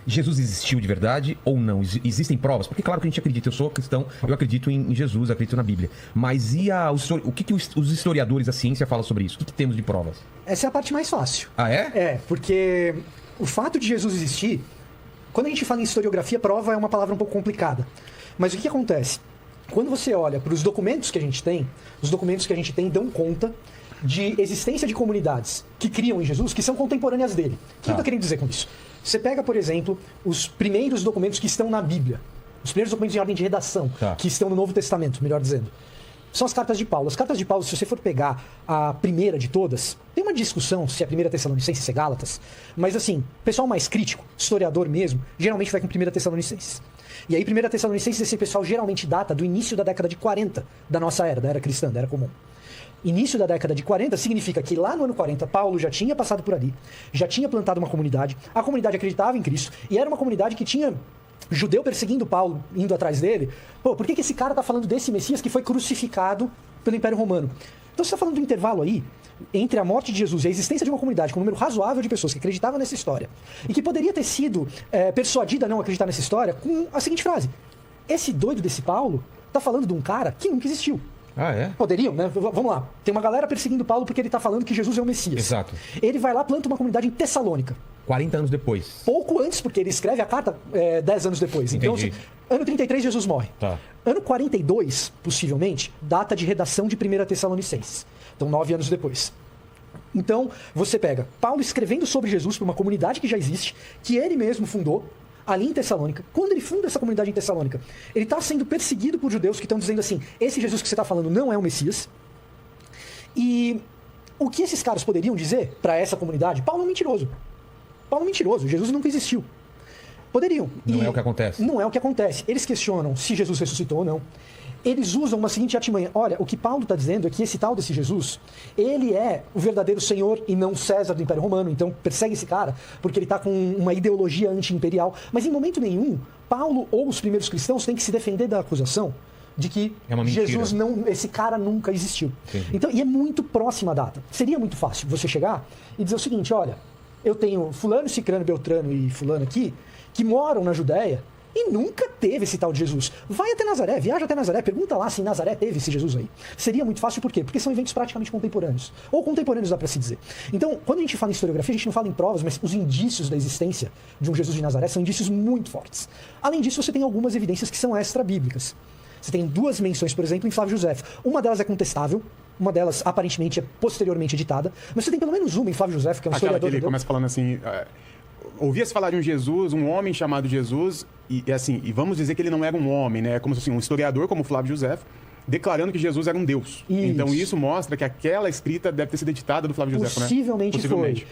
Jesus existiu de verdade ou não? Existem provas? Porque claro que a gente acredita, eu sou cristão, eu acredito em Jesus, acredito na Bíblia. Mas o que os historiadores, a ciência, falam sobre isso? O que temos de provas? Essa é a parte mais fácil. Ah, é? É, porque o fato de Jesus existir, quando a gente fala em historiografia, prova é uma palavra um pouco complicada. Mas o que acontece? Quando você olha para os documentos que a gente tem, os documentos que a gente tem dão conta de existência de comunidades que criam em Jesus, que são contemporâneas dele. O que eu estou querendo dizer com isso? Você pega, por exemplo, os primeiros documentos que estão na Bíblia, os primeiros documentos em ordem de redação, que estão no Novo Testamento, melhor dizendo. São as cartas de Paulo. As cartas de Paulo, se você for pegar a primeira de todas, tem uma discussão se é a primeira Tessalonicenses ou Gálatas, mas assim, pessoal mais crítico, historiador mesmo, geralmente vai com primeira Tessalonicenses. E aí, primeira Tessalonicenses, esse pessoal geralmente data do início da década de 40 da nossa era, da era cristã, da era comum. Início da década de 40 significa que lá no ano 40, Paulo já tinha passado por ali, já tinha plantado uma comunidade, a comunidade acreditava em Cristo, e era uma comunidade que tinha judeu perseguindo Paulo, indo atrás dele. Pô, por que esse cara tá falando desse Messias que foi crucificado pelo Império Romano? Então você está falando do intervalo aí entre a morte de Jesus e a existência de uma comunidade com um número razoável de pessoas que acreditavam nessa história e que poderia ter sido persuadida a não acreditar nessa história com a seguinte frase: esse doido desse Paulo tá falando de um cara que nunca existiu. Ah, é? Poderiam, né? Vamos lá. Tem uma galera perseguindo Paulo porque ele tá falando que Jesus é o Messias. Exato. Ele vai lá, planta uma comunidade em Tessalônica. 40 anos depois. Pouco antes, porque ele escreve a carta 10 anos depois. Entendi. Então, ano 33, Jesus morre. Tá. Ano 42, possivelmente, data de redação de 1 Tessalonicenses. Então, 9 anos depois. Então, você pega Paulo escrevendo sobre Jesus para uma comunidade que já existe, que ele mesmo fundou, ali em Tessalônica. Quando ele funda essa comunidade em Tessalônica, ele está sendo perseguido por judeus que estão dizendo assim: esse Jesus que você está falando não é o Messias. E o que esses caras poderiam dizer para essa comunidade? Paulo é um mentiroso. Paulo é um mentiroso. Jesus nunca existiu. Poderiam. Não é o que acontece. Não é o que acontece. Eles questionam se Jesus ressuscitou ou não. Eles usam uma seguinte artimanha: olha, o que Paulo está dizendo é que esse tal desse Jesus, ele é o verdadeiro Senhor e não César do Império Romano, então persegue esse cara porque ele está com uma ideologia anti-imperial. Mas em momento nenhum, Paulo ou os primeiros cristãos têm que se defender da acusação de que Jesus não, esse cara nunca existiu. Entendi. Então, e é muito próxima a data. Seria muito fácil você chegar e dizer o seguinte: olha, eu tenho fulano, cicrano, beltrano e fulano aqui que moram na Judéia e nunca teve esse tal de Jesus. Vai até Nazaré, viaja até Nazaré, pergunta lá se em Nazaré teve esse Jesus aí. Seria muito fácil, por quê? Porque são eventos praticamente contemporâneos. Ou contemporâneos, dá pra se dizer. Então, quando a gente fala em historiografia, a gente não fala em provas, mas os indícios da existência de um Jesus de Nazaré são indícios muito fortes. Além disso, você tem algumas evidências que são extra-bíblicas. Você tem duas menções, por exemplo, em Flávio Josefo. Uma delas é contestável, uma delas aparentemente é posteriormente editada, mas você tem pelo menos uma em Flávio Josefo, que é um historiador. Aquela que ele começa falando assim: ouvia-se falar de um Jesus, um homem chamado Jesus, e vamos dizer que ele não era um homem, né? Como se assim, um historiador como Flávio Josefo, declarando que Jesus era um Deus. Isso. Então isso mostra que aquela escrita deve ter sido editada do Flávio Josefo, né? Possivelmente foi.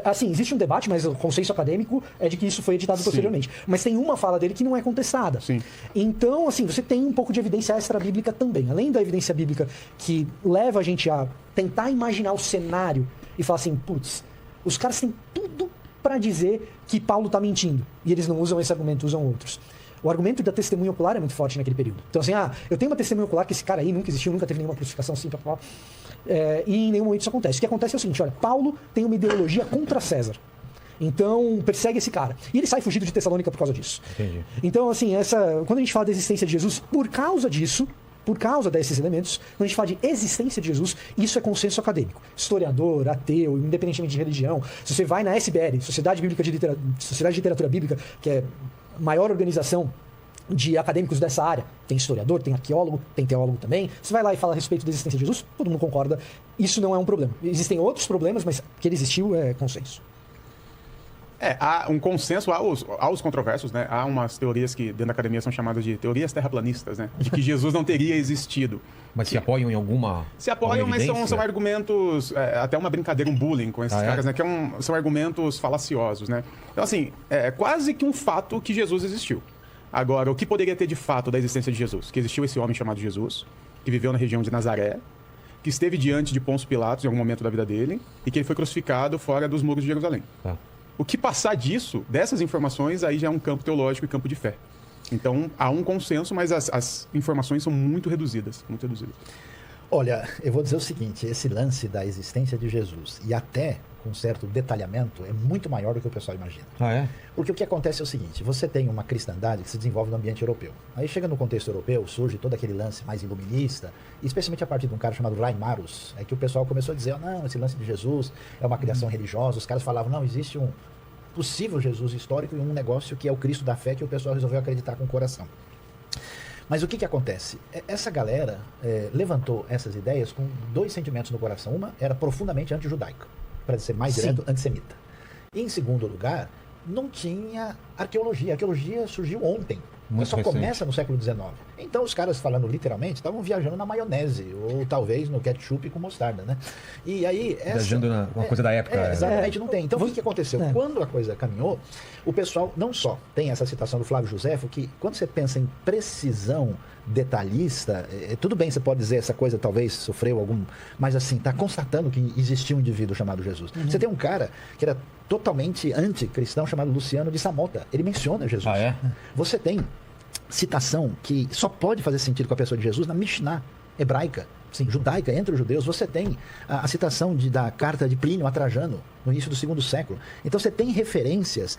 Assim, existe um debate, mas o consenso acadêmico é de que isso foi editado posteriormente. Mas tem uma fala dele que não é contestada. Sim. Então, assim, você tem um pouco de evidência extra-bíblica também. Além da evidência bíblica que leva a gente a tentar imaginar o cenário e falar assim: putz, os caras têm tudo para dizer que Paulo está mentindo. E eles não usam esse argumento, usam outros. O argumento da testemunha ocular é muito forte naquele período. Então, assim, eu tenho uma testemunha ocular que esse cara aí nunca existiu, nunca teve nenhuma crucificação assim, e em nenhum momento isso acontece. O que acontece é o seguinte: olha, Paulo tem uma ideologia contra César. Então, persegue esse cara. E ele sai fugido de Tessalônica por causa disso. Entendi. Então, assim, quando a gente fala da existência de Jesus, por causa disso, por causa desses elementos, quando a gente fala de existência de Jesus, isso é consenso acadêmico. Historiador, ateu, independentemente de religião. Se você vai na SBL, Sociedade de Literatura Bíblica, que é a maior organização de acadêmicos dessa área, tem historiador, tem arqueólogo, tem teólogo também. Você vai lá e fala a respeito da existência de Jesus, todo mundo concorda. Isso não é um problema. Existem outros problemas, mas que ele existiu é consenso. Há um consenso, há os controversos, né? Há umas teorias que dentro da academia são chamadas de teorias terraplanistas, né? De que Jesus não teria existido. Mas se apoiam em alguma... Se apoiam, mas são argumentos, até uma brincadeira, um bullying com esses caras, né? Que são argumentos falaciosos, né? Então, assim, é quase que um fato que Jesus existiu. Agora, o que poderia ter de fato da existência de Jesus? Que existiu esse homem chamado Jesus, que viveu na região de Nazaré, que esteve diante de Pôncio Pilatos em algum momento da vida dele, e que ele foi crucificado fora dos muros de Jerusalém. Tá. O que passar disso, dessas informações, aí já é um campo teológico e campo de fé. Então, há um consenso, mas as informações são muito reduzidas, muito reduzidas. Olha, eu vou dizer o seguinte, esse lance da existência de Jesus e até com certo detalhamento é muito maior do que o pessoal imagina. Ah, é? Porque o que acontece é o seguinte, você tem uma cristandade que se desenvolve no ambiente europeu. Aí chega no contexto europeu, surge todo aquele lance mais iluminista, especialmente a partir de um cara chamado Reimarus, é que o pessoal começou a dizer, não, esse lance de Jesus é uma criação religiosa, os caras falavam, não, existe um possível Jesus histórico e um negócio que é o Cristo da fé que o pessoal resolveu acreditar com o coração. Mas o que acontece? Essa galera levantou essas ideias com dois sentimentos no coração. Uma era profundamente anti-judaica, para ser mais direto, antissemita. E em segundo lugar, não tinha arqueologia. A arqueologia surgiu ontem. Só começa no século XIX. Então os caras, falando literalmente, estavam viajando na maionese, ou talvez no ketchup com mostarda, né? E aí... Viajando na uma coisa da época. Exatamente, não tem. Então o que aconteceu? Quando a coisa caminhou, o pessoal não só tem essa citação do Flávio Josefo, que quando você pensa em precisão detalhista, tudo bem, você pode dizer essa coisa talvez sofreu algum... Mas assim, está constatando que existia um indivíduo chamado Jesus. Você tem um cara que era totalmente anticristão chamado Luciano de Samota. Ele menciona Jesus. Ah, é? Você tem citação que só pode fazer sentido com a pessoa de Jesus na Mishnah hebraica, sim, judaica, entre os judeus. Você tem a citação da carta de Plínio a Trajano, no início do 2º século. Então você tem referências